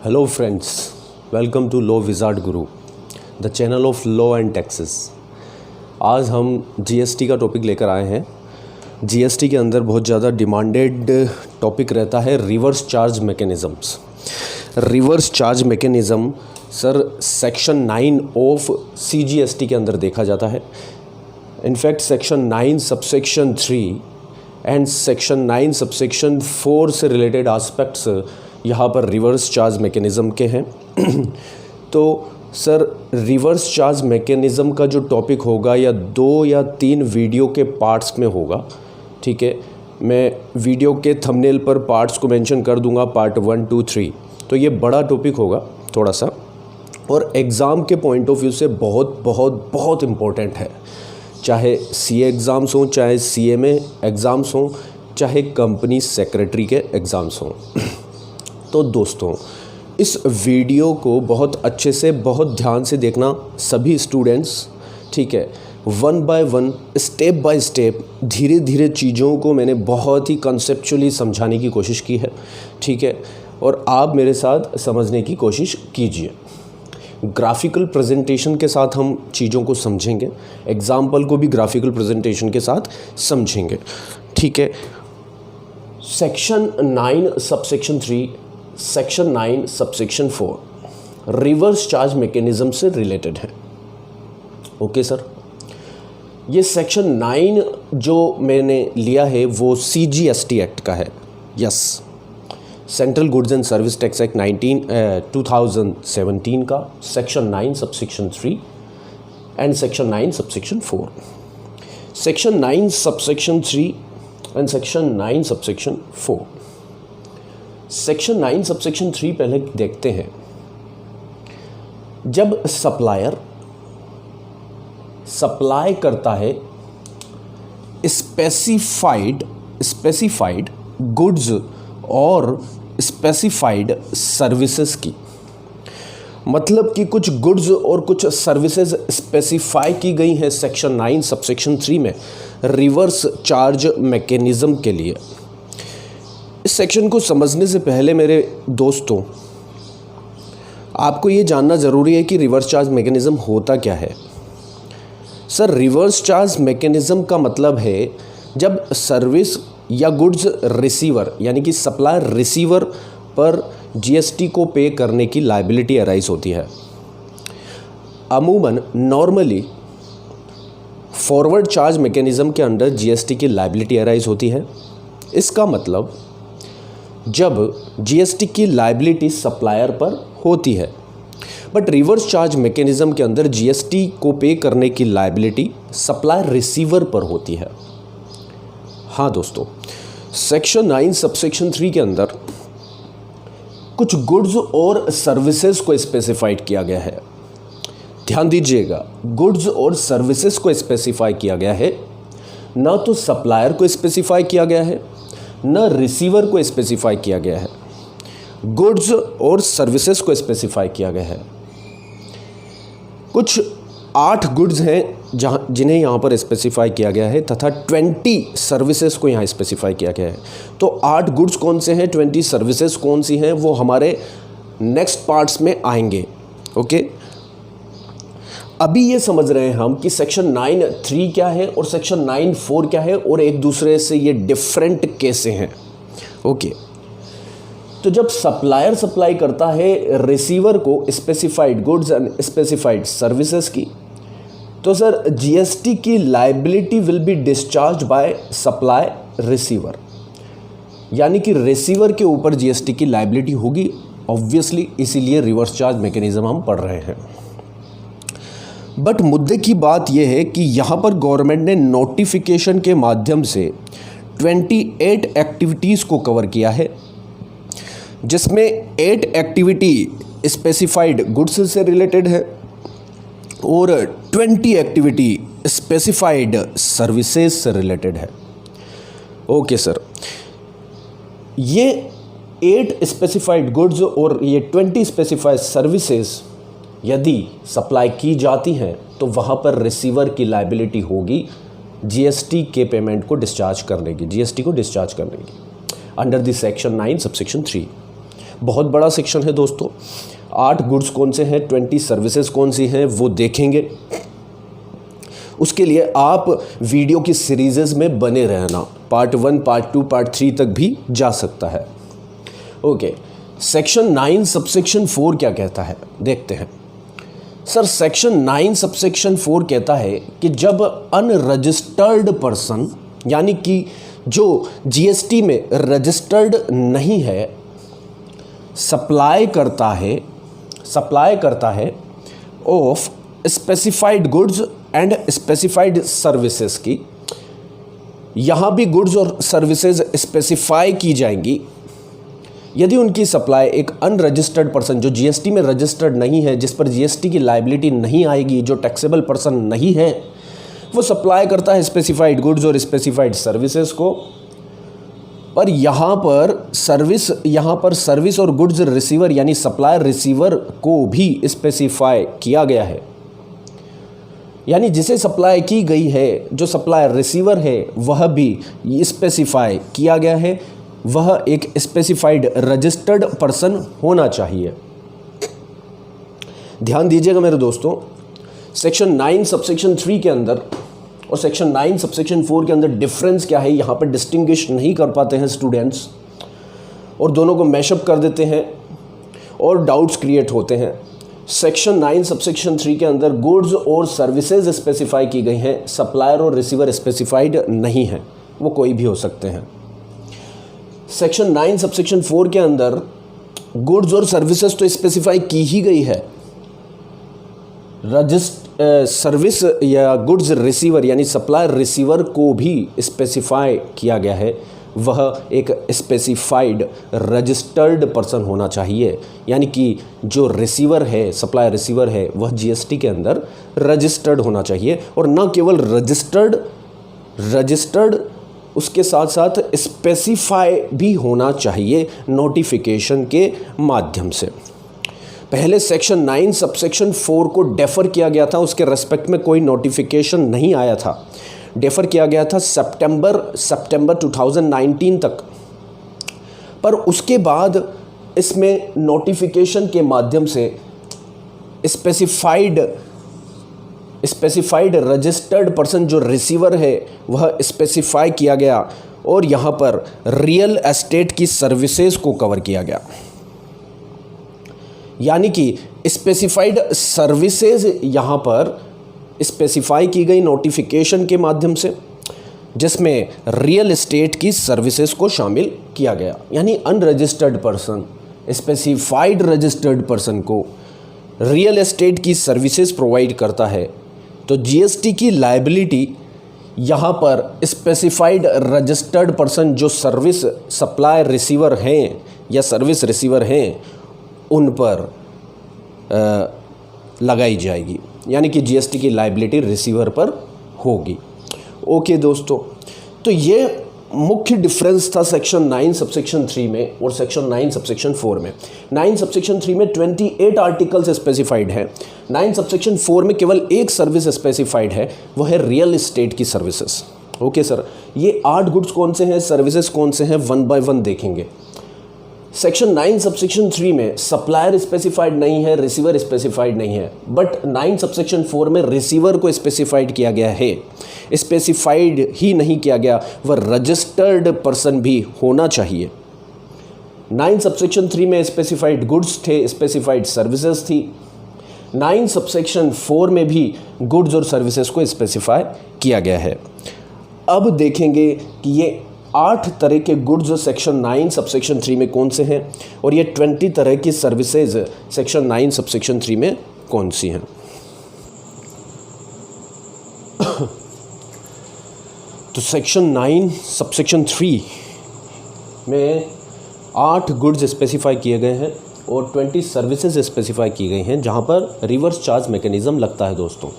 Hello friends, welcome to Law Wizard Guru, the channel of law and taxes। आज हम GST का topic लेकर आए हैं। जीएसटी के अंदर बहुत ज़्यादा डिमांडेड टॉपिक रहता है reverse charge mechanisms. Reverse charge mechanism sir section 9 of CGST के अंदर देखा जाता है। In fact section 9 subsection 3 and section 9 subsection 4 से रिलेटेड एस्पेक्ट्स यहाँ पर रिवर्स चार्ज मैकेनिज़्म के हैं। तो सर रिवर्स चार्ज मैकेनिज़्म का जो टॉपिक होगा या 2 या 3 वीडियो के पार्ट्स में होगा, ठीक है। मैं वीडियो के थंबनेल पर पार्ट्स को मेंशन कर दूंगा, पार्ट 1, 2, 3। तो ये बड़ा टॉपिक होगा थोड़ा सा, और एग्ज़ाम के पॉइंट ऑफ व्यू से बहुत बहुत बहुत इम्पोर्टेंट है। चाहे सीए एग्ज़ाम्स हों, चाहे सीएमए एग्ज़ाम्स हों, चाहे कंपनी सेक्रेटरी के एग्ज़ाम्स हों। तो दोस्तों इस वीडियो को बहुत अच्छे से बहुत ध्यान से देखना सभी स्टूडेंट्स, ठीक है। 1 बाय 1 स्टेप बाय स्टेप धीरे धीरे चीज़ों को मैंने बहुत ही कंसेप्चुअली समझाने की कोशिश की है, ठीक है। और आप मेरे साथ समझने की कोशिश कीजिए। ग्राफिकल प्रेजेंटेशन के साथ हम चीज़ों को समझेंगे, एग्जाम्पल को भी ग्राफिकल प्रेजेंटेशन के साथ समझेंगे, ठीक है। Section 9 subsection 3, section 9 subsection 4 reverse charge mechanism से रिलेटेड है। ओके सर, ये सेक्शन 9 जो मैंने लिया है वो सीजीएसटी एक्ट का है। Yes, central goods and service tax act 2017 का section 9 subsection 3 and section 9 subsection 4। Section 9 subsection 3 and section 9 subsection 4। Section 9 subsection 3 पहले देखते हैं। जब सप्लायर सप्लाई करता है स्पेसिफाइड गुड्स और स्पेसिफाइड सर्विसेज की, मतलब कि कुछ गुड्स और कुछ सर्विसेज स्पेसिफाई की गई हैं सेक्शन 9 सबसेक्शन 3 में रिवर्स चार्ज मैकेनिज्म के लिए। इस सेक्शन को समझने से पहले मेरे दोस्तों आपको ये जानना ज़रूरी है कि रिवर्स चार्ज मैकेनिज्म होता क्या है। सर रिवर्स चार्ज मैकेनिज्म का मतलब है जब सर्विस या गुड्स रिसीवर यानी कि सप्लायर रिसीवर पर जीएसटी को पे करने की लायबिलिटी अराइज होती है। अमूमन नॉर्मली फॉरवर्ड चार्ज मैकेनिज्म के अंडर जीएसटी की लायबिलिटी अराइज होती है। इसका मतलब जब जीएसटी की लायबिलिटी सप्लायर पर होती है, बट रिवर्स चार्ज मैकेनिज्म के अंदर जीएसटी को पे करने की लायबिलिटी सप्लायर रिसीवर पर होती है। हाँ दोस्तों, सेक्शन 9 सबसेक्शन 3 के अंदर कुछ गुड्स और सर्विसेज को स्पेसिफाइड किया गया है। ध्यान दीजिएगा, गुड्स और सर्विसेज को स्पेसिफाई किया गया है, ना तो सप्लायर को स्पेसिफाई किया गया है न रिसीवर को स्पेसिफाई किया गया है। गुड्स और सर्विसेज को स्पेसिफाई किया गया है। कुछ 8 गुड्स हैं जिन्हें यहाँ पर स्पेसिफाई किया गया है तथा 20 सर्विसेज को यहाँ स्पेसिफाई किया गया है। तो 8 गुड्स कौन से हैं, 20 सर्विसेज कौन सी हैं, वो हमारे नेक्स्ट पार्ट्स में आएंगे। ओके, अभी ये समझ रहे हैं हम कि सेक्शन 9(3) क्या है और सेक्शन 9(4) क्या है और एक दूसरे से ये डिफरेंट कैसे हैं। ओके, तो जब सप्लायर सप्लाई करता है रिसीवर को specified goods and specified services की, तो सर जीएसटी की liability will be discharge by supply receiver, यानी कि रिसीवर के ऊपर जीएसटी की लायबिलिटी होगी ऑब्वियसली, इसीलिए रिवर्स चार्ज मैकेनिज्म हम पढ़ रहे हैं। बट मुद्दे की बात यह है कि यहाँ पर गवर्नमेंट ने नोटिफिकेशन के माध्यम से 28 एक्टिविटीज़ को कवर किया है, जिसमें 8 एक्टिविटी स्पेसिफाइड गुड्स से रिलेटेड है और 20 एक्टिविटी स्पेसिफाइड सर्विसेज से रिलेटेड है। ओके सर, ये 8 स्पेसिफाइड गुड्स और ये 20 स्पेसिफाइड सर्विसेज यदि सप्लाई की जाती हैं तो वहाँ पर रिसीवर की लायबिलिटी होगी जीएसटी के पेमेंट को डिस्चार्ज करने की, जीएसटी को डिस्चार्ज करने की अंडर द सेक्शन 9 सबसेक्शन 3। बहुत बड़ा सेक्शन है दोस्तों। 8 गुड्स कौन से हैं, 20 सर्विसेज कौन सी हैं वो देखेंगे। उसके लिए आप वीडियो की सीरीज़ में बने रहना, पार्ट 1, पार्ट 2, पार्ट 3 तक भी जा सकता है। ओके, सेक्शन 9 सबसेक्शन 4 क्या कहता है देखते हैं। सर सेक्शन 9 सबसेक्शन 4 कहता है कि जब अनरजिस्टर्ड पर्सन, यानी कि जो जीएसटी में रजिस्टर्ड नहीं है, सप्लाई करता है of specified goods and specified services की, यहाँ भी गुड्स और सर्विसेज स्पेसिफाई की जाएंगी यदि उनकी सप्लाई एक अनरजिस्टर्ड पर्सन, जो जीएसटी में रजिस्टर्ड नहीं है, जिस पर जीएसटी की लायबिलिटी नहीं आएगी, जो टैक्सेबल पर्सन नहीं है, वो सप्लाई करता है स्पेसिफाइड गुड्स और स्पेसिफाइड सर्विसेज को। पर यहाँ पर सर्विस और गुड्स रिसीवर यानी सप्लायर रिसीवर को भी स्पेसिफाई किया गया है, यानी जिसे सप्लाई की गई है, जो सप्लायर रिसीवर है वह भी स्पेसिफाई किया गया है, वह एक स्पेसिफाइड रजिस्टर्ड पर्सन होना चाहिए। ध्यान दीजिएगा मेरे दोस्तों, सेक्शन 9 सबसेक्शन 3 के अंदर और सेक्शन 9 सबसेक्शन 4 के अंदर डिफरेंस क्या है, यहाँ पर डिस्टिंग्विश नहीं कर पाते हैं स्टूडेंट्स, और दोनों को मैशअप कर देते हैं और डाउट्स क्रिएट होते हैं। सेक्शन 9 सबसेक्शन 3 के अंदर गुड्स और सर्विसेज स्पेसिफाई की गई हैं, सप्लायर और रिसीवर स्पेसिफाइड नहीं है, वो कोई भी हो सकते हैं। सेक्शन 9 सबसेक्शन 4 के अंदर गुड्स और सर्विसेज तो स्पेसिफाई की ही गई है, सर्विस या गुड्स रिसीवर यानी सप्लायर रिसीवर को भी स्पेसिफाई किया गया है, वह एक स्पेसिफाइड रजिस्टर्ड पर्सन होना चाहिए, यानी कि जो रिसीवर है, सप्लायर रिसीवर है, वह जीएसटी के अंदर रजिस्टर्ड होना चाहिए, और न केवल रजिस्टर्ड उसके साथ साथ स्पेसिफाई भी होना चाहिए नोटिफिकेशन के माध्यम से। पहले सेक्शन 9 सबसेक्शन 4 को डेफर किया गया था, उसके रेस्पेक्ट में कोई नोटिफिकेशन नहीं आया था, डेफर किया गया था सितंबर 2019 तक। पर उसके बाद इसमें नोटिफिकेशन के माध्यम से स्पेसिफाइड रजिस्टर्ड पर्सन जो रिसीवर है वह स्पेसिफाई किया गया, और यहाँ पर रियल एस्टेट की सर्विसेज को कवर किया गया, यानी कि स्पेसिफाइड सर्विसेज यहाँ पर स्पेसिफाई की गई नोटिफिकेशन के माध्यम से, जिसमें रियल एस्टेट की सर्विसेज को शामिल किया गया, यानी unregistered person specified registered person को रियल एस्टेट की सर्विसेज प्रोवाइड करता है, तो जीएसटी की लायबिलिटी यहाँ पर स्पेसिफाइड रजिस्टर्ड पर्सन जो सर्विस सप्लाई रिसीवर हैं या सर्विस रिसीवर हैं उन पर लगाई जाएगी, यानी कि जीएसटी की लायबिलिटी रिसीवर पर होगी। ओके दोस्तों, तो ये मुख्य डिफरेंस था सेक्शन 9 सबसेक्शन 3 में और सेक्शन 9 सबसेक्शन 4 में। 9 सबसेक्शन 3 में 28 आर्टिकल्स स्पेसिफाइड है, 9 सबसेक्शन 4 में केवल एक सर्विस स्पेसिफाइड है, वह है रियल एस्टेट की सर्विसेज। ओके सर, ये 8 गुड्स कौन से हैं, सर्विसेज कौन से हैं, 1 बाय 1 देखेंगे। सेक्शन 9 सबसेक्शन 3 में सप्लायर स्पेसिफाइड नहीं है, रिसीवर स्पेसिफाइड नहीं है, बट 9 सबसेक्शन 4 में रिसीवर को स्पेसिफाइड किया गया है। स्पेसिफाइड ही नहीं किया गया, वह रजिस्टर्ड पर्सन भी होना चाहिए। 9 सबसेक्शन 3 में स्पेसिफाइड गुड्स थे, स्पेसिफाइड सर्विसेज थी। 9 सबसेक्शन 4 में भी गुड्स और सर्विसेज को स्पेसिफाई किया गया है। अब देखेंगे कि ये 8 तरह के गुड्स सेक्शन 9 सबसेक्शन 3 में कौन से हैं और ये 20 तरह की सर्विसेज सेक्शन 9 सबसेक्शन 3 में कौन सी हैं। तो सेक्शन 9 सबसेक्शन 3 में 8 गुड्स स्पेसिफाई किए गए हैं और 20 सर्विसेज स्पेसिफाई की गई हैं, जहां पर रिवर्स चार्ज मैकेनिज्म लगता है दोस्तों।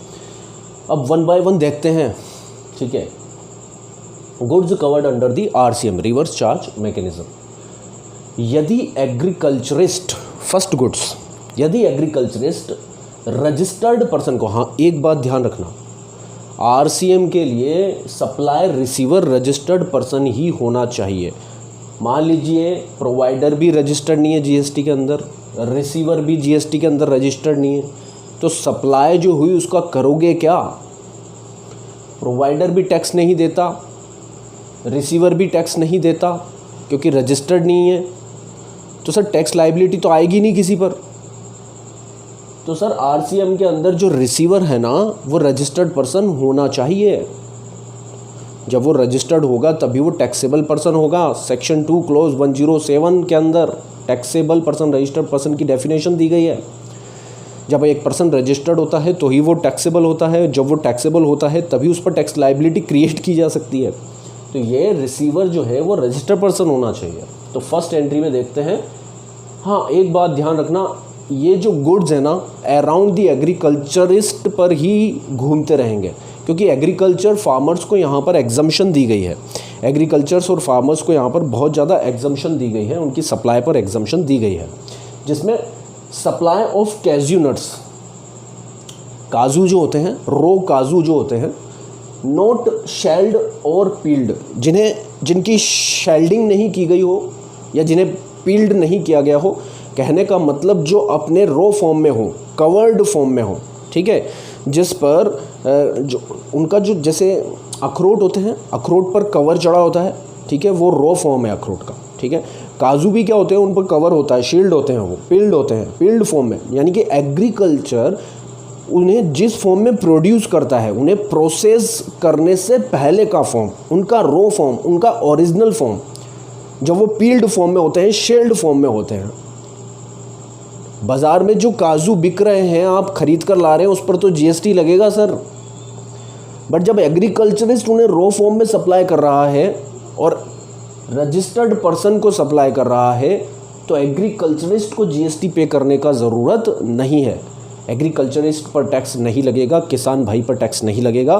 अब 1 बाय 1 देखते हैं, ठीक है। Goods covered under the RCM, reverse charge mechanism. यदि एग्रीकल्चरिस्ट, फर्स्ट गुड्स, यदि एग्रीकल्चरिस्ट रजिस्टर्ड पर्सन को, हाँ एक बात ध्यान रखना, RCM के लिए सप्लायर रिसीवर रजिस्टर्ड पर्सन ही होना चाहिए। मान लीजिए प्रोवाइडर भी रजिस्टर्ड नहीं है जीएसटी के अंदर, रिसीवर भी जीएसटी के अंदर रजिस्टर्ड नहीं है, तो सप्लाई जो हुई उसका करोगे क्या? प्रोवाइडर भी टैक्स नहीं देता, रिसीवर भी टैक्स नहीं देता क्योंकि रजिस्टर्ड नहीं है, तो सर टैक्स लायबिलिटी तो आएगी नहीं किसी पर। तो सर आरसीएम के अंदर जो रिसीवर है ना वो रजिस्टर्ड पर्सन होना चाहिए। जब वो रजिस्टर्ड होगा तभी वो टैक्सेबल पर्सन होगा। सेक्शन 2 क्लोज 107 के अंदर टैक्सेबल पर्सन, रजिस्टर्ड पर्सन की डेफिनेशन दी गई है। जब एक पर्सन रजिस्टर्ड होता है तो ही वो टैक्सेबल होता है, जब वो टैक्सेबल होता है तभी उस पर टैक्स लायबिलिटी क्रिएट की जा सकती है। तो ये रिसीवर जो है वो रजिस्टर्ड पर्सन होना चाहिए। तो फर्स्ट एंट्री में देखते हैं। हाँ, एक बात ध्यान रखना, ये जो गुड्स है ना अराउंड द एग्रीकल्चरिस्ट पर ही घूमते रहेंगे, क्योंकि एग्रीकल्चर फार्मर्स को यहाँ पर एग्जम्पशन दी गई है। एग्रीकल्चर्स और फार्मर्स को यहाँ पर बहुत ज़्यादा एग्जम्पशन दी गई है, उनकी सप्लाई पर एग्जम्पशन दी गई है, जिसमें सप्लाई ऑफ कैज्यू नट्स, काजू जो होते हैं, रो काजू जो होते हैं, नॉट शेल्ड और पील्ड, जिनकी शेल्डिंग नहीं की गई हो या जिन्हें पील्ड नहीं किया गया हो, कहने का मतलब जो अपने रो फॉर्म में हो, कवर्ड फॉर्म में हो, ठीक है, जिस पर जो उनका जो जैसे अखरोट होते हैं, अखरोट पर कवर चढ़ा होता है, ठीक है, वो रो फॉर्म है अखरोट का, ठीक है। काजू भी क्या होते हैं, उन पर कवर होता है, शील्ड होते हैं, वो पील्ड होते हैं, पील्ड फॉर्म में, यानी कि एग्रीकल्चर उन्हें जिस फॉर्म में प्रोड्यूस करता है, उन्हें प्रोसेस करने से पहले का फॉर्म, उनका रो फॉर्म, उनका ओरिजिनल फॉर्म, जब वो पील्ड फॉर्म में होते हैं, शेल्ड फॉर्म में होते हैं। बाज़ार में जो काजू बिक रहे हैं, आप खरीद कर ला रहे हैं, उस पर तो जीएसटी लगेगा सर। बट जब एग्रीकल्चरिस्ट उन्हें रो फॉर्म में सप्लाई कर रहा है और रजिस्टर्ड पर्सन को सप्लाई कर रहा है, तो एग्रीकल्चरिस्ट को जीएसटी पे करने का ज़रूरत नहीं है। एग्रीकल्चरिस्ट पर टैक्स नहीं लगेगा, किसान भाई पर टैक्स नहीं लगेगा,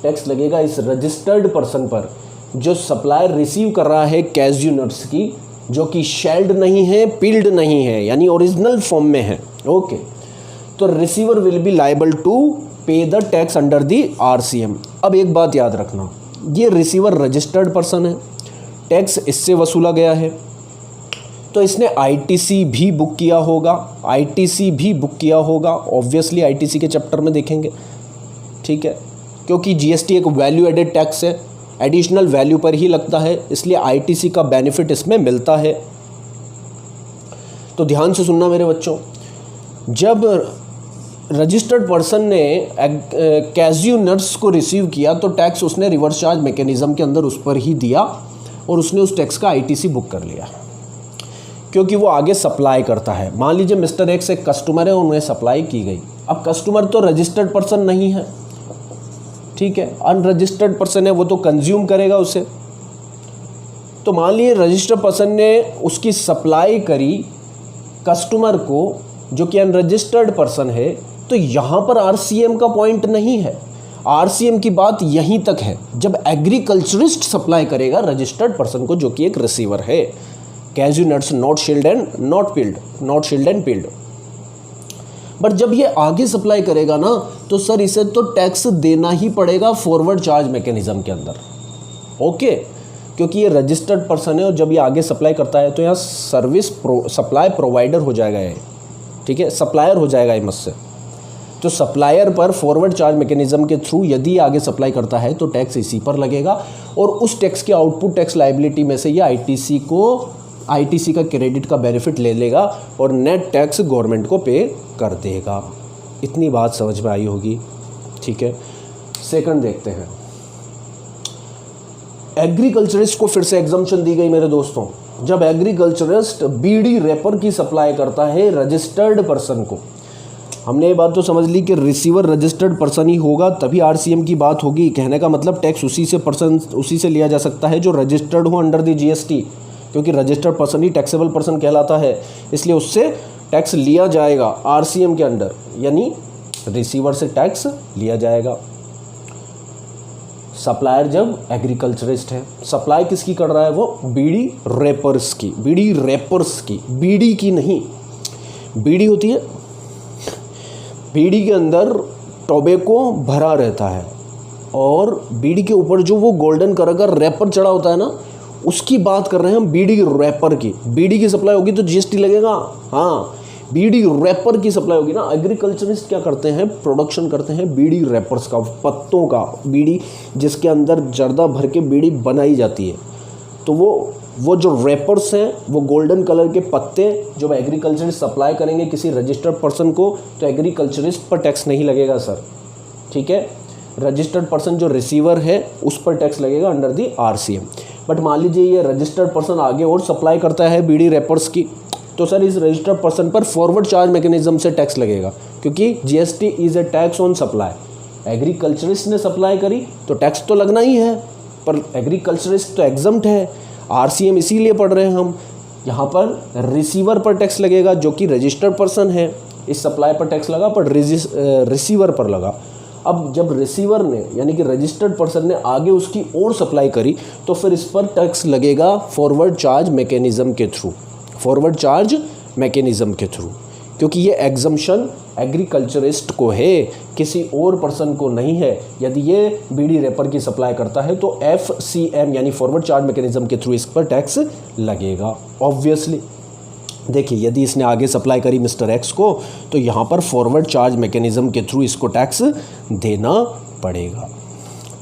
टैक्स लगेगा इस रजिस्टर्ड पर्सन पर जो सप्लाई रिसीव कर रहा है कैज्यू नट्स की, जो कि शेल्ड नहीं है, पील्ड नहीं है, यानी ओरिजिनल फॉर्म में है। ओके, तो receiver will be liable to pay the tax under the RCM. अब एक बात याद रखना, ये रिसीवर रजिस्टर्ड पर्सन है, टैक्स इससे वसूला गया है, तो इसने आईटीसी भी बुक किया होगा, आईटीसी भी बुक किया होगा, ऑब्वियसली आईटीसी के चैप्टर में देखेंगे, ठीक है, क्योंकि जीएसटी एक वैल्यू एडेड टैक्स है, एडिशनल वैल्यू पर ही लगता है, इसलिए आईटीसी का बेनिफिट इसमें मिलता है। तो ध्यान से सुनना मेरे बच्चों, जब रजिस्टर्ड पर्सन ने कैज्यू नट्स को रिसीव किया तो टैक्स उसने रिवर्स चार्ज मैकेनिज्म के अंदर उस पर ही दिया और उसने उस टैक्स का आईटीसी बुक कर लिया, क्योंकि वो आगे सप्लाई करता है। मान लीजिए मिस्टर एक्स एक कस्टमर है, उन्हें सप्लाई की गई, अब कस्टमर तो रजिस्टर्ड पर्सन नहीं है, ठीक है, अनरजिस्टर्ड पर्सन है, वो तो कंज्यूम करेगा उसे। तो मान लीजिए रजिस्टर्ड पर्सन ने उसकी सप्लाई करी कस्टमर को जो कि अनरजिस्टर्ड पर्सन है, तो यहाँ पर आरसीएम का पॉइंट नहीं है। आरसीएम की बात यहीं तक है जब एग्रीकल्चरिस्ट सप्लाई करेगा रजिस्टर्ड पर्सन को जो कि एक रिसीवर है। Cashew nuts not shelled and not peeled, not shelled and peeled. But जब ये आगे सप्लाई करेगा ना, तो सर इसे तो टैक्स देना ही पड़ेगा फॉरवर्ड चार्ज मैकेनिज्म के अंदर। ओके, क्योंकि ये रजिस्टर्ड पर्सन है और जब ये आगे सप्लाई करता है तो यहाँ सप्लाई प्रोवाइडर हो जाएगा ये, ठीक है, सप्लायर हो जाएगा ये मुझसे। तो सप्लायर पर फॉरवर्ड चार्ज मैकेनिज्म के थ्रू यदि आगे सप्लाई करता है तो टैक्स इसी पर लगेगा और उस टैक्स के आउटपुट टैक्स लायबिलिटी में से ये आईटीसी का क्रेडिट का बेनिफिट ले लेगा और नेट टैक्स गवर्नमेंट को पे कर देगा। इतनी बात समझ में आई होगी, ठीक है। सेकंड देखते हैं, एग्रीकल्चरिस्ट को फिर से एग्जम्पशन दी गई मेरे दोस्तों। जब एग्रीकल्चरिस्ट बीड़ी रैपर की सप्लाई करता है रजिस्टर्ड पर्सन को, हमने ये बात तो समझ ली कि रिसीवर रजिस्टर्ड पर्सन ही होगा तभी आरसीएम की बात होगी। कहने का मतलब टैक्स उसी से लिया जा सकता है जो रजिस्टर्ड हो अंडर द जीएसटी, क्योंकि रजिस्टर्ड पर्सन ही टैक्सेबल पर्सन कहलाता है, इसलिए उससे टैक्स लिया जाएगा आरसीएम के अंडर, यानी रिसीवर से टैक्स लिया जाएगा। सप्लायर जब एग्रीकल्चरिस्ट है, सप्लाई किसकी कर रहा है वो? बीड़ी रैपर्स की, बीड़ी रैपर्स की, बीड़ी की नहीं। बीड़ी होती है, बीड़ी के अंदर टोबैको भरा रहता है और बीड़ी के ऊपर जो वो गोल्डन कलर का रैपर चढ़ा होता है ना, उसकी बात कर रहे हैं हम बीड़ी रैपर की। बीड़ी की सप्लाई होगी तो जीएसटी लगेगा। हाँ, बीड़ी रैपर की सप्लाई होगी ना। एग्रीकल्चरिस्ट क्या करते हैं, प्रोडक्शन करते हैं बीड़ी रैपर्स का, पत्तों का बीड़ी, जिसके अंदर जर्दा भर के बीड़ी बनाई जाती है। तो वो जो रैपर्स हैं वो गोल्डन कलर के पत्ते जो एग्रीकल्चरिस्ट सप्लाई करेंगे किसी रजिस्टर्ड पर्सन को, तो एग्रीकल्चरिस्ट पर टैक्स नहीं लगेगा सर, ठीक है। रजिस्टर्ड पर्सन जो रिसीवर है उस पर टैक्स लगेगा अंडर दी आरसीएम। बट मान लीजिए ये रजिस्टर्ड पर्सन आगे और सप्लाई करता है बीड़ी रैपर्स की, तो सर इस रजिस्टर्ड पर्सन पर फॉरवर्ड चार्ज मैकेनिज्म से टैक्स लगेगा, क्योंकि GST is a tax on supply. Agriculturist ने सप्लाई करी तो टैक्स तो लगना ही है, पर एग्रीकल्चरिस्ट तो एग्जम्प्ट है। आरसीएम इसीलिए पढ़ रहे हैं हम। यहाँ पर रिसीवर पर टैक्स लगेगा जो कि रजिस्टर्ड पर्सन है, इस सप्लाई पर टैक्स लगा पर रिसीवर पर लगा। अब जब रिसीवर ने यानी कि रजिस्टर्ड पर्सन ने आगे उसकी और सप्लाई करी तो फिर इस पर टैक्स लगेगा फॉरवर्ड चार्ज मैकेनिज्म के थ्रू, फॉरवर्ड चार्ज मैकेनिज्म के थ्रू, क्योंकि ये एग्जम्पशन एग्रीकल्चरिस्ट को है, किसी और पर्सन को नहीं है। यदि ये बीड़ी रैपर की सप्लाई करता है तो एफसीएम यानी फॉरवर्ड चार्ज मैकेनिज्म के थ्रू इस पर टैक्स लगेगा ऑब्वियसली। देखिए यदि इसने आगे सप्लाई करी मिस्टर एक्स को तो यहाँ पर फॉरवर्ड चार्ज मैकेनिज्म के थ्रू इसको टैक्स देना पड़ेगा।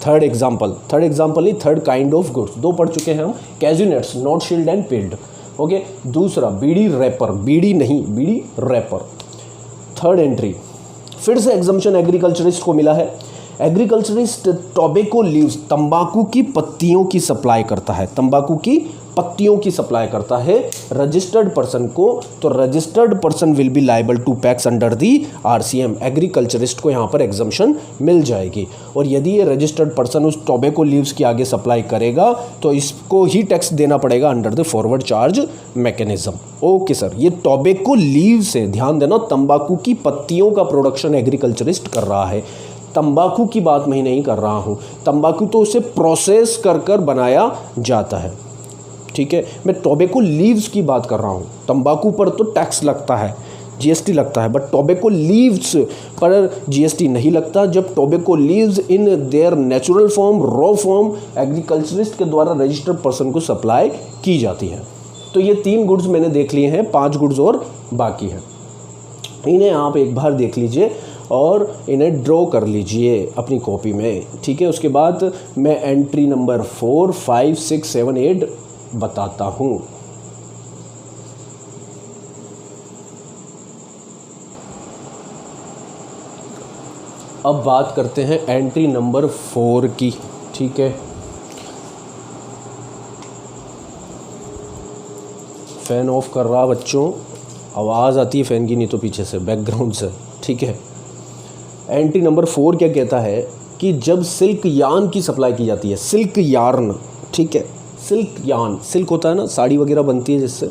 थर्ड एग्जाम्पल नहीं, थर्ड काइंड ऑफ गुड्स, दो पढ़ चुके हैं हम, cashew nuts not shelled and peeled, okay. दूसरा बीड़ी रैपर, बीड़ी नहीं बीड़ी रैपर। थर्ड एंट्री फिर से एग्जम्पशन एग्रीकल्चरिस्ट को मिला है। एग्रीकल्चरिस्ट टोबैको लीव्स, तंबाकू की पत्तियों की सप्लाई करता है, तंबाकू की पत्तियों की सप्लाई करता है रजिस्टर्ड पर्सन को, तो registered person will be liable to tax under the RCM. Agriculturist को यहाँ पर एग्जम्पशन मिल जाएगी। और यदि ये रजिस्टर्ड पर्सन उस टोबैको लीव्स की आगे सप्लाई करेगा तो इसको ही टैक्स देना पड़ेगा under the forward charge mechanism. Okay sir, ये टोबैको लीव से ध्यान देना, तंबाकू की पत्तियों का प्रोडक्शन एग्रीकल्चरिस्ट कर रहा है। तंबाकू की बात मैं नहीं कर रहा हूँ, तंबाकू तो उसे प्रोसेस कर बनाया जाता है, ठीक है। मैं टोबैको लीव्स की बात कर रहा हूँ। तंबाकू पर तो टैक्स लगता है, जीएसटी लगता है, बट टोबैको लीव्स पर जीएसटी नहीं लगता। जब tobacco leaves in their natural form, raw form agriculturist के द्वारा रजिस्टर्ड पर्सन को सप्लाई की जाती है। तो ये 3 गुड्स मैंने देख लिए हैं, 5 गुड्स और बाकी हैं। इन्हें आप एक बार देख लीजिए और इन्हें ड्रॉ कर लीजिए अपनी कॉपी में, ठीक है। उसके बाद मैं एंट्री नंबर 4, 5, 6, 7, 8 बताता हूँ। अब बात करते हैं एंट्री नंबर 4 की, ठीक है। फ़ैन ऑफ कर रहा बच्चों, आवाज़ आती है फ़ैन की, नहीं तो पीछे से बैकग्राउंड से, ठीक है। एंट्री नंबर 4 क्या कहता है कि जब सिल्क यार्न की सप्लाई की जाती है, सिल्क यार्न, ठीक है, सिल्क यार्न, सिल्क होता है ना, साड़ी वगैरह बनती है जिससे,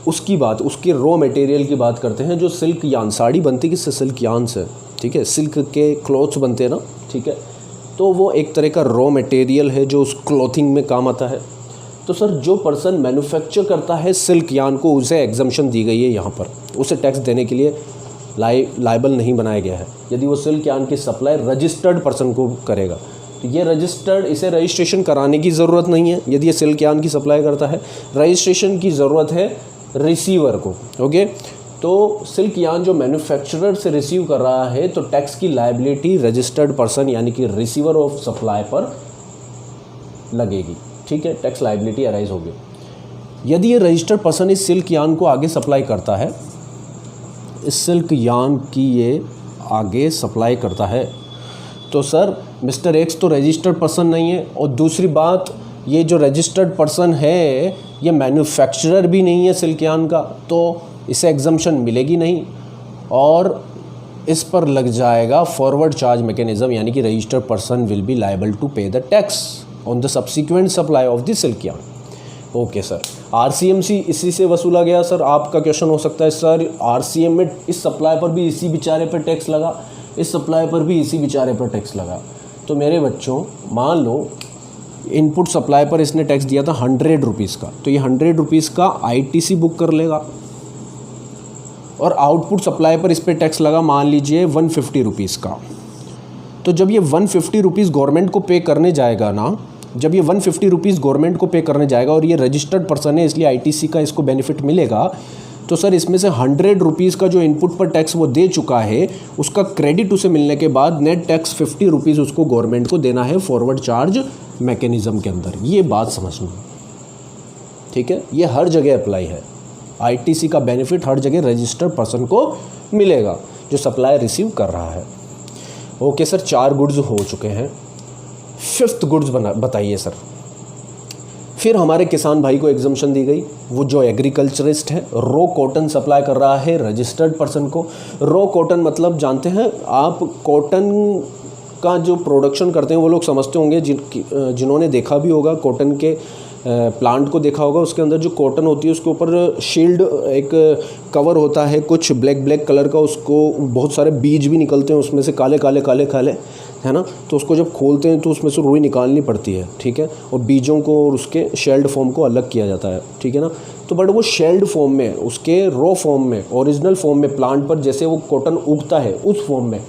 उसकी बात, उसके रॉ मटेरियल की बात करते हैं। जो सिल्क यार्न, साड़ी बनती है किससे, सिल्क यार्न से, ठीक है। सिल्क के क्लॉथ्स बनते हैं ना, ठीक है। तो वो एक तरह का रॉ मटेरियल है जो उस क्लॉथिंग में काम आता है। तो सर जो पर्सन मैन्युफैक्चर करता है सिल्क यार्न को, उसे एग्जम्पशन दी गई है यहाँ पर, उसे टैक्स देने के लिए लायबल नहीं बनाया गया है यदि वो सिल्क यार्न की सप्लाई रजिस्टर्ड पर्सन को करेगा। तो ये रजिस्टर्ड, इसे रजिस्ट्रेशन कराने की ज़रूरत नहीं है यदि ये सिल्क यार्न की सप्लाई करता है। रजिस्ट्रेशन की ज़रूरत है रिसीवर को, ओके। तो सिल्क यार्न जो मैन्युफैक्चरर से रिसीव कर रहा है तो टैक्स की लायबिलिटी रजिस्टर्ड पर्सन यानी कि रिसीवर ऑफ सप्लाई पर लगेगी, ठीक है। टैक्स लायबिलिटी अराइज होगी। यदि ये रजिस्टर्ड पर्सन इस सिल्क यार्न को आगे सप्लाई करता है, इस सिल्क यार्न की ये आगे सप्लाई करता है, तो सर मिस्टर एक्स तो रजिस्टर्ड पर्सन नहीं है, और दूसरी बात ये जो रजिस्टर्ड पर्सन है ये मैन्युफैक्चरर भी नहीं है सिल्क यार्न का, तो इसे एग्जम्पशन मिलेगी नहीं और इस पर लग जाएगा फॉरवर्ड चार्ज मैकेनिज्म, यानी कि registered person will be liable to pay the tax on the subsequent supply of the silk yarn. Okay sir, आरसीएमसी इसी से वसूला गया। सर आपका क्वेश्चन हो सकता है सर आरसीएम में इस सप्लाई पर भी इसी बेचारे पर टैक्स लगा, इस सप्लाई पर भी इसी बेचारे पर टैक्स लगा। तो मेरे बच्चों मान लो इनपुट सप्लाई पर इसने टैक्स दिया था 100 रुपीज़ का, तो ये 100 रुपीज़ का आईटीसी बुक कर लेगा, और आउटपुट सप्लाई पर इस पर टैक्स लगा मान लीजिए 150 रुपीज़ का। तो जब ये 150 रुपीज़ गवर्नमेंट को पे करने जाएगा ना, जब ये 150 रुपीज़ गवर्नमेंट को पे करने जाएगा और ये रजिस्टर्ड पर्सन है इसलिए आईटीसी का इसको बेनिफिट मिलेगा, तो सर इसमें से 100 रुपीज़ का जो इनपुट पर टैक्स वो दे चुका है उसका क्रेडिट उसे मिलने के बाद नेट टैक्स 50 रुपीज़ उसको गवर्नमेंट को देना है फॉरवर्ड चार्ज मैकेनिज़्म के अंदर। ये बात समझना, ठीक है, ये हर जगह अप्लाई है। आईटीसी का बेनिफिट हर जगह रजिस्टर्ड पर्सन को मिलेगा जो सप्लाई रिसीव कर रहा है। ओके सर, 4 गुड्स हो चुके हैं, 5th गुड्स बताइए सर। फिर हमारे किसान भाई को एग्जम्पशन दी गई, वो जो एग्रीकल्चरिस्ट है रॉ कॉटन सप्लाई कर रहा है रजिस्टर्ड पर्सन को। रॉ कॉटन मतलब जानते हैं आप, कॉटन का जो प्रोडक्शन करते हैं वो लोग समझते होंगे, जिन्होंने देखा भी होगा कॉटन के प्लांट को देखा होगा, उसके अंदर जो कॉटन होती है उसके ऊपर शील्ड एक कवर होता है कुछ ब्लैक कलर का, उसको बहुत सारे बीज भी निकलते हैं उसमें से, काले काले है ना। तो उसको जब खोलते हैं तो उसमें से रुई निकालनी पड़ती है, ठीक है, और बीजों को और उसके शेल्ड फॉर्म को अलग किया जाता है, ठीक है ना। तो बट वो शेल्ड फॉर्म में, उसके रॉ फॉर्म में, ओरिजिनल फॉर्म में प्लांट पर जैसे वो कॉटन उगता है उस फॉर्म में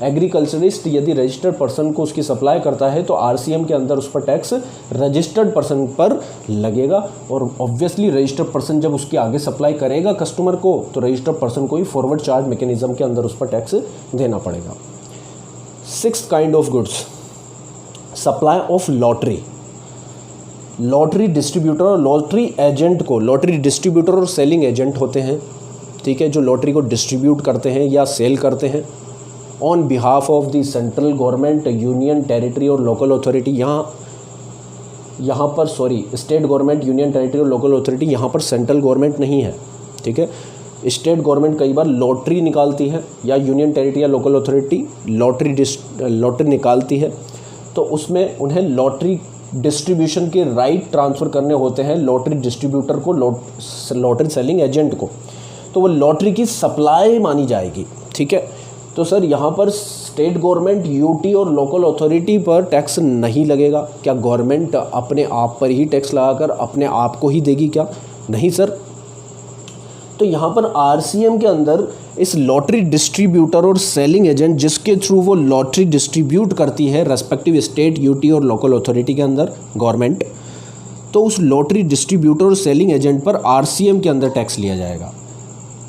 एग्रीकल्चरिस्ट यदि रजिस्टर्ड पर्सन को उसकी सप्लाई करता है तो आरसीएम के अंदर उस पर टैक्स रजिस्टर्ड पर्सन पर लगेगा। और ऑब्वियसली रजिस्टर्ड पर्सन जब उसके आगे सप्लाई करेगा कस्टमर को तो रजिस्टर्ड पर्सन को ही फॉरवर्ड चार्ज मैकेनिज्म के अंदर उस पर टैक्स देना पड़ेगा। 6th kind of goods, supply of lottery. Lottery distributor और लॉटरी एजेंट को, लॉटरी डिस्ट्रीब्यूटर और सेलिंग एजेंट होते हैं, ठीक है, जो लॉटरी को डिस्ट्रीब्यूट करते हैं या सेल करते हैं on behalf of the central government, union territory और लोकल अथॉरिटी। यहाँ पर स्टेट गवर्नमेंट, यूनियन टेरिटरी और लोकल अथॉरिटी, यहाँ पर सेंट्रल गवर्नमेंट नहीं है, ठीक है। स्टेट गवर्नमेंट कई बार लॉटरी निकालती है या यूनियन टेरिटरी या लोकल अथॉरिटी लॉटरी निकालती है, तो उसमें उन्हें लॉटरी डिस्ट्रीब्यूशन के राइट ट्रांसफ़र करने होते हैं लॉटरी डिस्ट्रीब्यूटर को, लॉटरी सेलिंग एजेंट को, तो वो लॉटरी की सप्लाई मानी जाएगी, ठीक है। तो सर यहाँ पर स्टेट गवर्नमेंट, यूटी और लोकल अथॉरिटी पर टैक्स नहीं लगेगा। क्या गवर्नमेंट अपने आप पर ही टैक्स लगाकर अपने आप को ही देगी क्या? नहीं सर। तो यहाँ पर आरसीएम के अंदर इस लॉटरी डिस्ट्रीब्यूटर और सेलिंग एजेंट जिसके थ्रू वो लॉटरी डिस्ट्रीब्यूट करती है रेस्पेक्टिव स्टेट, यूटी और लोकल अथॉरिटी के अंदर गवर्नमेंट, तो उस लॉटरी डिस्ट्रीब्यूटर और सेलिंग एजेंट पर आरसीएम के अंदर टैक्स लिया जाएगा।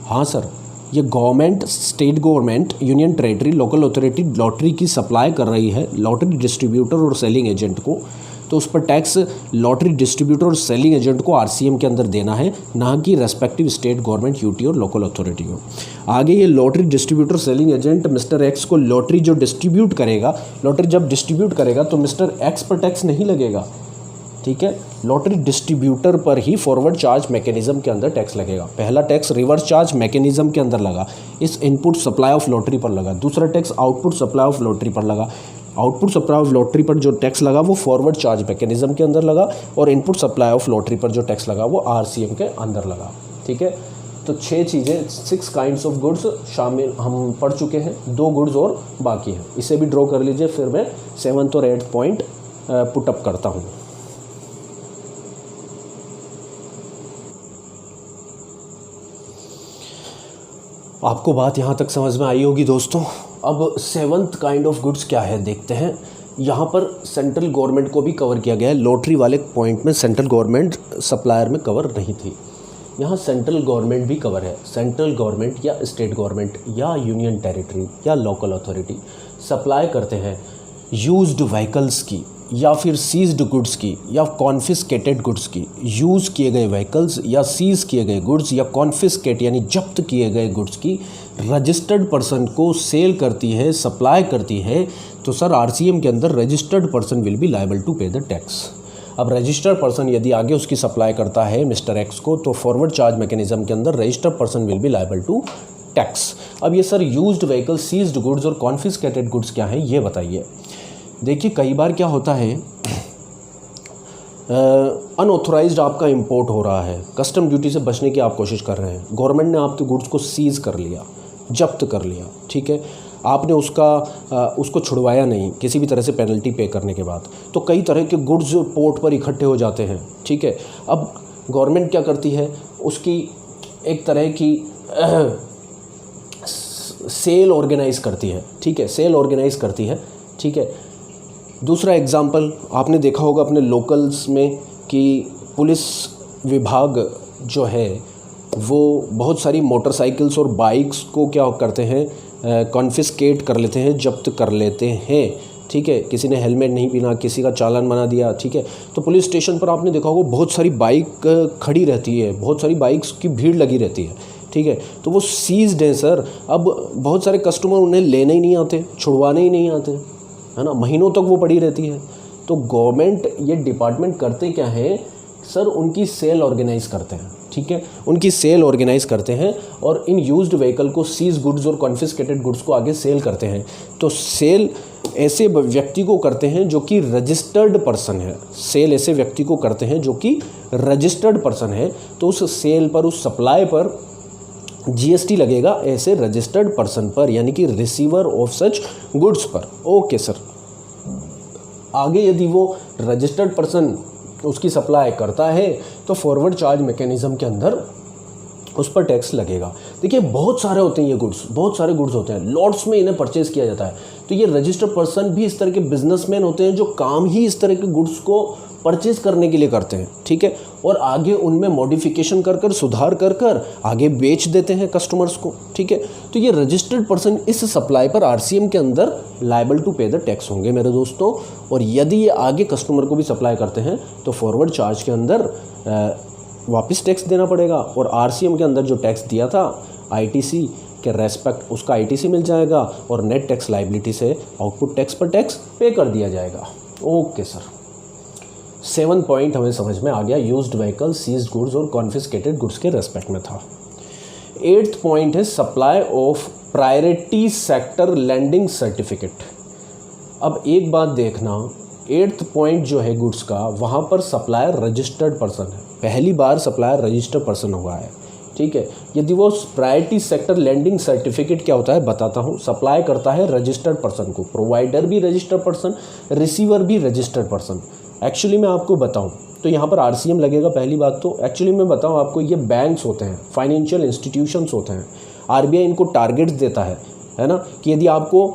हाँ सर, ये government, state government, union territory, local authority lottery की सप्लाई कर रही है लॉटरी डिस्ट्रीब्यूटर और सेलिंग एजेंट को, तो उस पर टैक्स लॉटरी डिस्ट्रीब्यूटर और सेलिंग एजेंट को आरसीएम के अंदर देना है, ना कि रेस्पेक्टिव स्टेट गवर्नमेंट, यूटी और लोकल अथॉरिटी को। आगे ये lottery distributor selling agent mister x को लॉटरी जो डिस्ट्रीब्यूट करेगा, लॉटरी जब डिस्ट्रीब्यूट करेगा तो मिस्टर एक्स पर टैक्स नहीं लगेगा, ठीक है। लॉटरी डिस्ट्रीब्यूटर पर ही फॉरवर्ड चार्ज मैकेनिज्म के अंदर टैक्स लगेगा। पहला टैक्स रिवर्स चार्ज मैकेनिज्म के अंदर लगा, इस इनपुट सप्लाई ऑफ लॉटरी पर लगा। दूसरा tax output supply of lottery पर लगा। आउटपुट सप्लाई ऑफ लॉटरी पर जो टैक्स लगा वो फॉरवर्ड चार्ज मैकेनिज्म के अंदर लगा, और इनपुट सप्लाई ऑफ लॉटरी पर जो टैक्स लगा वो आरसीएम के अंदर लगा, ठीक है। तो 6 चीज़ें, 6 काइंड्स ऑफ गुड्स शामिल हम पढ़ चुके हैं, 2 गुड्स और बाकी हैं। इसे भी ड्रॉ कर लीजिए, फिर मैं 7th और 8th पॉइंट पुटअप करता हूँ। आपको बात यहाँ तक समझ में आई होगी दोस्तों। अब 7th काइंड ऑफ गुड्स क्या है देखते हैं। यहाँ पर सेंट्रल गवर्नमेंट को भी कवर किया गया है। लॉटरी वाले पॉइंट में सेंट्रल गवर्नमेंट सप्लायर में कवर नहीं थी, यहाँ सेंट्रल गवर्नमेंट भी कवर है। सेंट्रल गवर्नमेंट या स्टेट गवर्नमेंट या यूनियन टेरिटरी या लोकल अथॉरिटी सप्लाई करते हैं यूज्ड व्हीकल्स की या फिर सीज्ड गुड्स की या कॉन्फिस्केटेड गुड्स की। यूज़ किए गए व्हीकल्स या सीज किए गए गुड्स या कॉन्फिस्केट यानी जब्त किए गए गुड्स की रजिस्टर्ड पर्सन को सेल करती है, सप्लाई करती है, तो सर आरसीएम के अंदर registered person will be liable to pay the tax. अब रजिस्टर्ड पर्सन यदि आगे उसकी सप्लाई करता है मिस्टर एक्स को, तो फॉरवर्ड चार्ज मैकेनिज्म के अंदर registered person will be liable to tax. अब ये sir used vehicle, seized goods और कॉन्फिस्केटेड गुड्स क्या हैं ये बताइए। देखिए कई बार क्या होता है, अनऑथोराइज्ड आपका इंपोर्ट हो रहा है, कस्टम ड्यूटी से बचने की आप कोशिश कर रहे हैं, गवर्नमेंट ने आपके गुड्स को सीज कर लिया, जब्त कर लिया, ठीक है, आपने उसको छुड़वाया नहीं किसी भी तरह से पेनल्टी पे करने के बाद, तो कई तरह के गुड्स पोर्ट पर इकट्ठे हो जाते हैं, ठीक है। अब गवर्नमेंट क्या करती है, उसकी एक तरह की सेल ऑर्गेनाइज करती है, ठीक है, सेल ऑर्गेनाइज करती है, ठीक है। दूसरा एग्जाम्पल आपने देखा होगा अपने लोकल्स में कि पुलिस विभाग जो है वो बहुत सारी मोटरसाइकिल्स और बाइक्स को क्या करते हैं, कॉन्फिस्केट कर लेते हैं, जब्त कर लेते हैं। ठीक है, किसी ने हेलमेट नहीं पहना, किसी का चालान बना दिया। ठीक है, तो पुलिस स्टेशन पर आपने देखा होगा बहुत सारी बाइक खड़ी रहती है, बहुत सारी बाइक्स की भीड़ लगी रहती है। ठीक है, तो वो सीज्ड हैं सर। अब बहुत सारे कस्टमर उन्हें लेने ही नहीं आते, छुड़वाने ही नहीं आते, है ना, महीनों तक वो पड़ी रहती है। तो गवर्नमेंट ये डिपार्टमेंट करते क्या है सर, उनकी सेल ऑर्गेनाइज करते हैं। ठीक है, उनकी सेल ऑर्गेनाइज करते हैं और इन यूज्ड व्हीकल को, सीज गुड्स और कॉन्फिस्केटेड गुड्स को आगे सेल करते हैं। तो सेल ऐसे व्यक्ति को करते हैं जो कि रजिस्टर्ड पर्सन है। सेल ऐसे व्यक्ति को करते हैं जो कि रजिस्टर्ड पर्सन है। तो उस सेल पर, उस सप्लाई पर जीएसटी लगेगा ऐसे रजिस्टर्ड पर्सन पर, यानी कि रिसीवर ऑफ सच गुड्स पर। ओके सर, आगे यदि वो रजिस्टर्ड पर्सन उसकी सप्लाई करता है तो फॉरवर्ड चार्ज मैकेनिज्म के अंदर उस पर टैक्स लगेगा। देखिए बहुत सारे होते हैं ये गुड्स, बहुत सारे गुड्स होते हैं, लॉट्स में इन्हें परचेज किया जाता है। तो ये रजिस्टर्ड पर्सन भी इस तरह के बिजनेसमैन होते हैं जो काम ही इस तरह के गुड्स को परचेज करने के लिए करते हैं। ठीक है, और आगे उनमें मॉडिफिकेशन कर कर, सुधार कर कर आगे बेच देते हैं कस्टमर्स को। ठीक है, तो ये रजिस्टर्ड पर्सन इस सप्लाई पर आरसीएम के अंदर liable to pay the tax होंगे मेरे दोस्तों। और यदि ये आगे कस्टमर को भी सप्लाई करते हैं तो फॉरवर्ड चार्ज के अंदर वापस टैक्स देना पड़ेगा। और आरसीएम के अंदर जो टैक्स दिया था आईटीसी के रेस्पेक्ट, उसका आईटीसी मिल जाएगा और नेट टैक्स लायबिलिटी से आउटपुट टैक्स पर टैक्स पे कर दिया जाएगा। ओके सर, 7 पॉइंट हमें समझ में आ गया, यूज्ड व्हीकल, सीज्ड गुड्स और कॉन्फिस्केटेड गुड्स के रेस्पेक्ट में था। 8th पॉइंट है supply of priority sector lending certificate. अब एक बात देखना, 8th पॉइंट जो है गुड्स का, वहाँ पर सप्लायर रजिस्टर्ड पर्सन है, पहली बार सप्लायर रजिस्टर्ड पर्सन हुआ है। ठीक है, यदि वो प्रायोरिटी सेक्टर लैंडिंग सर्टिफिकेट क्या होता है बताता हूँ। सप्लाई करता है रजिस्टर्ड पर्सन को, प्रोवाइडर भी रजिस्टर्ड पर्सन, रिसीवर भी रजिस्टर्ड पर्सन। एक्चुअली मैं आपको बताऊं तो यहाँ पर आरसीएम लगेगा पहली बात तो। एक्चुअली मैं बताऊं आपको, ये बैंक्स होते हैं, फाइनेंशियल इंस्टीट्यूशंस होते हैं। आरबीआई इनको टारगेट्स देता है ना, कि यदि आपको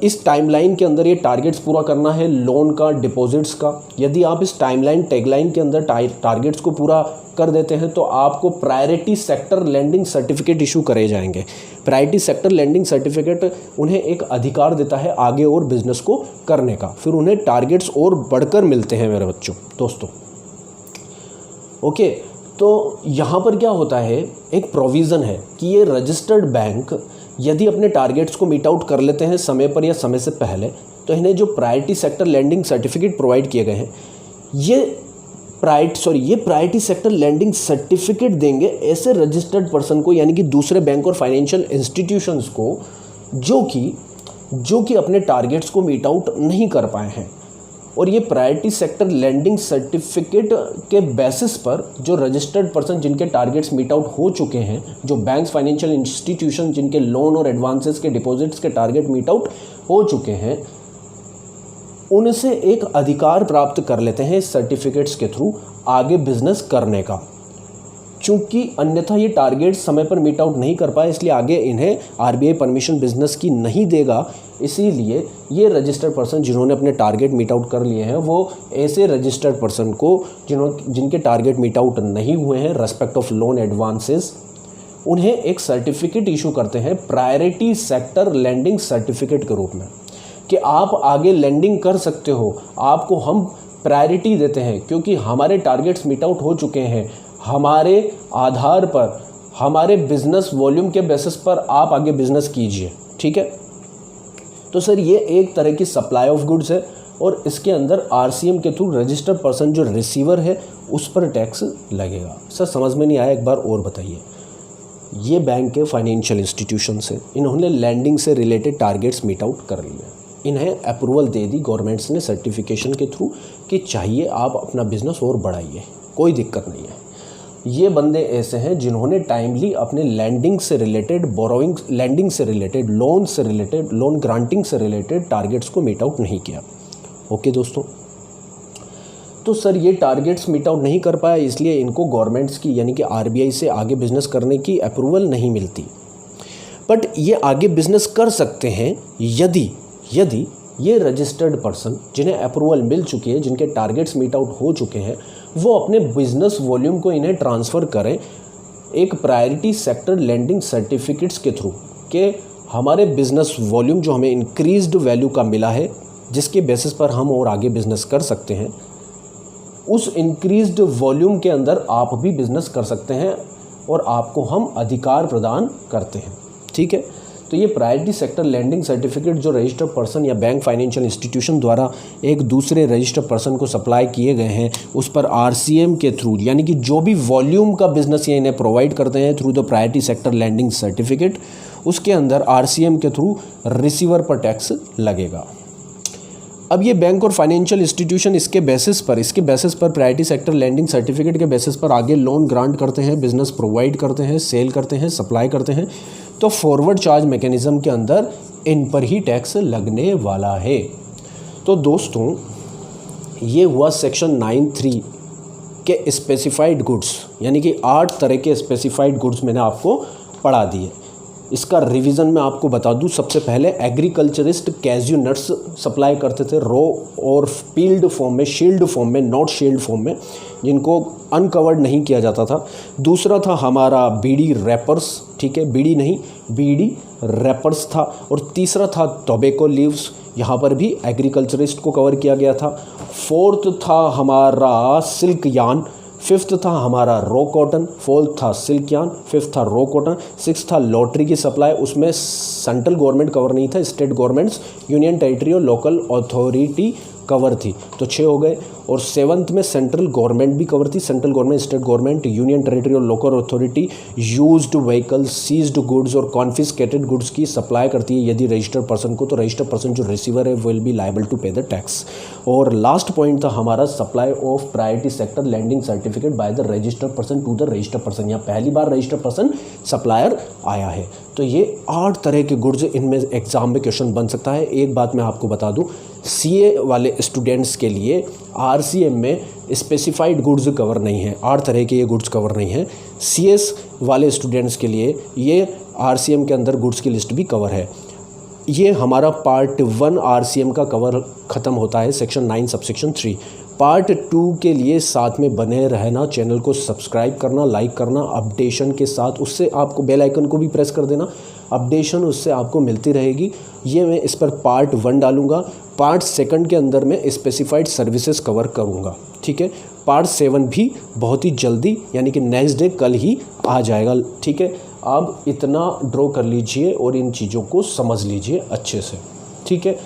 इस टाइमलाइन के अंदर ये टारगेट्स पूरा करना है लोन का, डिपॉजिट्स का, यदि आप इस टाइमलाइन टैगलाइन के अंदर टारगेट्स को पूरा कर देते हैं तो आपको priority sector lending certificate issue करे जाएंगे। प्रायोरिटी सेक्टर लैंडिंग सर्टिफिकेट उन्हें एक अधिकार देता है आगे और बिजनेस को करने का, फिर उन्हें टारगेट्स और बढ़कर मिलते हैं मेरे बच्चों दोस्तों। ओके, तो यहाँ पर क्या होता है, एक प्रोविज़न है कि ये रजिस्टर्ड बैंक यदि अपने टारगेट्स को मीट आउट कर लेते हैं समय पर या समय से पहले, तो इन्हें जो priority sector lending certificate provide किए गए हैं, ये प्रायोरिटी सेक्टर लैंडिंग सर्टिफिकेट देंगे ऐसे रजिस्टर्ड पर्सन को, यानी कि दूसरे बैंक और फाइनेंशियल इंस्टीट्यूशंस को जो कि अपने टारगेट्स को मीट आउट नहीं कर पाए हैं। और ये प्रायोरिटी सेक्टर लैंडिंग सर्टिफिकेट के बेसिस पर जो रजिस्टर्ड पर्सन जिनके टारगेट्स मीट आउट हो चुके हैं, जो बैंक्स, फाइनेंशियल इंस्टीट्यूशन जिनके लोन और एडवांसेस के, डिपॉजिट्स के टारगेट मीट आउट हो चुके हैं, उनसे एक अधिकार प्राप्त कर लेते हैं इस सर्टिफिकेट्स के थ्रू आगे बिजनेस करने का। चूंकि अन्यथा ये टारगेट समय पर मीट आउट नहीं कर पाए, इसलिए आगे इन्हें आरबीआई परमिशन बिजनेस की नहीं देगा। इसीलिए ये रजिस्टर्ड पर्सन जिन्होंने अपने टारगेट मीट आउट कर लिए हैं, वो ऐसे रजिस्टर्ड पर्सन को जिनके टारगेट मीट आउट नहीं हुए हैं रेस्पेक्ट ऑफ लोन एडवांसेस, उन्हें एक सर्टिफिकेट इशू करते हैं प्रायोरिटी सेक्टर लैंडिंग सर्टिफिकेट के रूप में, कि आप आगे लैंडिंग कर सकते हो, आपको हम प्रायोरिटी देते हैं क्योंकि हमारे टारगेट्स मीट आउट हो चुके हैं, हमारे आधार पर, हमारे बिजनेस वॉल्यूम के बेसिस पर आप आगे बिजनेस कीजिए। ठीक है, तो सर ये एक तरह की सप्लाई ऑफ गुड्स है और इसके अंदर आरसीएम के थ्रू रजिस्टर्ड पर्सन जो रिसीवर है उस पर टैक्स लगेगा। सर समझ में नहीं आया, एक बार और बताइए। ये बैंक के फाइनेंशियल इंस्टीट्यूशन से इन्होंने लैंडिंग से रिलेटेड टारगेट्स मीट आउट कर लिए, इन्हें अप्रूवल दे दी गवर्नमेंट्स ने सर्टिफिकेशन के थ्रू कि चाहिए आप अपना बिजनेस और बढ़ाइए, कोई दिक्कत नहीं है। ये बंदे ऐसे हैं जिन्होंने टाइमली अपने लैंडिंग से रिलेटेड, बोरोइंग, लैंडिंग से रिलेटेड, लोन से रिलेटेड, लोन ग्रांटिंग से रिलेटेड टारगेट्स को मीट आउट नहीं किया। ओके दोस्तों, तो सर ये टारगेट्स मीट आउट नहीं कर पाया, इसलिए इनको गवर्नमेंट्स की यानी कि आरबीआई से आगे बिजनेस करने की अप्रूवल नहीं मिलती। बट ये आगे बिजनेस कर सकते हैं यदि ये रजिस्टर्ड पर्सन जिन्हें अप्रूवल मिल चुकी है, जिनके टारगेट्स मीट आउट हो चुके हैं, वो अपने बिजनेस वॉल्यूम को इन्हें ट्रांसफ़र करें एक प्रायोरिटी सेक्टर लैंडिंग सर्टिफिकेट्स के थ्रू कि हमारे बिज़नेस वॉल्यूम जो हमें इंक्रीज्ड वैल्यू का मिला है, जिसके बेसिस पर हम और आगे बिज़नेस कर सकते हैं, उस इंक्रीज्ड वॉल्यूम के अंदर आप भी बिज़नेस कर सकते हैं और आपको हम अधिकार प्रदान करते हैं। ठीक है, तो ये प्रायोरिटी सेक्टर लैंडिंग सर्टिफिकेट जो रजिस्टर्ड पर्सन या बैंक फाइनेंशियल इंस्टीट्यूशन द्वारा एक दूसरे रजिस्टर्ड पर्सन को सप्लाई किए गए हैं, उस पर आरसीएम के थ्रू, यानी कि जो भी वॉल्यूम का बिजनेस ये इन्हें प्रोवाइड करते हैं through the priority sector lending certificate, उसके अंदर आरसीएम के थ्रू रिसीवर पर टैक्स लगेगा। अब ये बैंक और फाइनेंशियल इंस्टीट्यूशन इसके बेसिस पर प्रायोरिटी सेक्टर लैंडिंग सर्टिफिकेट के बेसिस पर आगे लोन ग्रांट करते हैं, बिजनेस प्रोवाइड करते हैं, सेल करते हैं, सप्लाई करते हैं, तो फॉरवर्ड चार्ज मैकेनिज्म के अंदर इन पर ही टैक्स लगने वाला है। तो दोस्तों, ये हुआ सेक्शन 9(3) के स्पेसिफाइड गुड्स, यानी कि 8 तरह के स्पेसिफाइड गुड्स मैंने आपको पढ़ा दिए। इसका रिवीजन मैं आपको बता दूं, सबसे पहले एग्रीकल्चरिस्ट कैज्यू नट्स सप्लाई करते थे रॉ और पील्ड फॉर्म में, शील्ड फॉर्म में, नॉट शील्ड फॉर्म में, जिनको अनकवर्ड नहीं किया जाता था। दूसरा था हमारा बीड़ी रैपर्स, ठीक है, बीड़ी नहीं, बीड़ी रैपर्स था। और तीसरा था टोबैको लीव्स, यहाँ पर भी एग्रीकल्चरिस्ट को कवर किया गया था। फोर्थ था हमारा सिल्क यार्न, फिफ्थ था हमारा रॉ कॉटन, फोर्थ था सिल्क यार्न, फिफ्थ था रॉ कॉटन, सिक्स था लॉटरी की सप्लाई, उसमें सेंट्रल गवर्नमेंट कवर नहीं था, स्टेट गवर्नमेंट्स, यूनियन टेरिटरी और लोकल अथॉरिटी कवर थी, तो 6 हो गए। और 7th में सेंट्रल गवर्नमेंट भी कवर थी, central government, state government, union territory और local authority used vehicles, seized goods और कॉन्फिस्केटेड गुड्स की सप्लाई करती है यदि रजिस्टर्ड पर्सन को, तो रजिस्टर्ड पर्सन जो रिसीवर है will be liable to pay the tax. और लास्ट पॉइंट था हमारा supply of priority sector lending certificate by the registered person to the registered person, यहाँ पहली बार रजिस्टर्ड पर्सन सप्लायर आया है। तो ये 8 तरह के गुड्स इनमें एग्जाम में क्वेश्चन बन सकता है। एक बात मैं आपको बता दूं, सीए वाले स्टूडेंट्स के लिए आरसीएम में स्पेसिफाइड गुड्स कवर नहीं है, 8 तरह के ये गुड्स कवर नहीं है। सीएस वाले स्टूडेंट्स के लिए ये आरसीएम के अंदर गुड्स की लिस्ट भी कवर है। ये हमारा पार्ट 1 आरसीएम का कवर ख़त्म होता है सेक्शन 9 सबसेक्शन 3। पार्ट 2 के लिए साथ में बने रहना, चैनल को सब्सक्राइब करना, लाइक करना, अपडेशन के साथ, उससे आपको बेल आइकन को भी प्रेस कर देना, अपडेशन उससे आपको मिलती रहेगी। ये मैं इस पर पार्ट 1 डालूंगा। पार्ट 2 के अंदर मैं स्पेसिफाइड सर्विसेज कवर करूंगा, ठीक है। पार्ट 7 भी बहुत ही जल्दी, यानी कि नेक्स्ट डे कल ही आ जाएगा, ठीक है। आप इतना ड्रॉ कर लीजिए और इन चीज़ों को समझ लीजिए अच्छे से, ठीक है।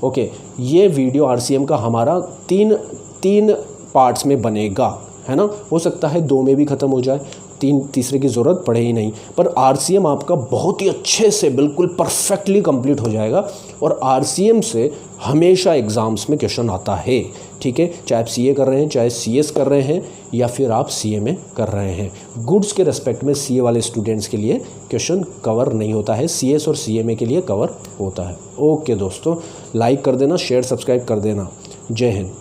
ओके, ये वीडियो आरसीएम का हमारा तीन पार्ट्स में बनेगा, है ना। हो सकता है 2 में भी ख़त्म हो जाए, तीसरे की ज़रूरत पड़े ही नहीं, पर आरसीएम आपका बहुत ही अच्छे से बिल्कुल परफेक्टली कंप्लीट हो जाएगा। और आरसीएम से हमेशा एग्ज़ाम्स में क्वेश्चन आता है, ठीक है, चाहे आप सीए कर रहे हैं, चाहे सीएस कर रहे हैं, या फिर आप सीए में कर रहे हैं। गुड्स के रेस्पेक्ट में सीए वाले स्टूडेंट्स के लिए क्वेश्चन कवर नहीं होता है, सीएस और सीएमए के लिए कवर होता है। ओके दोस्तों, लाइक कर देना, शेयर सब्सक्राइब कर देना। जय हिंद।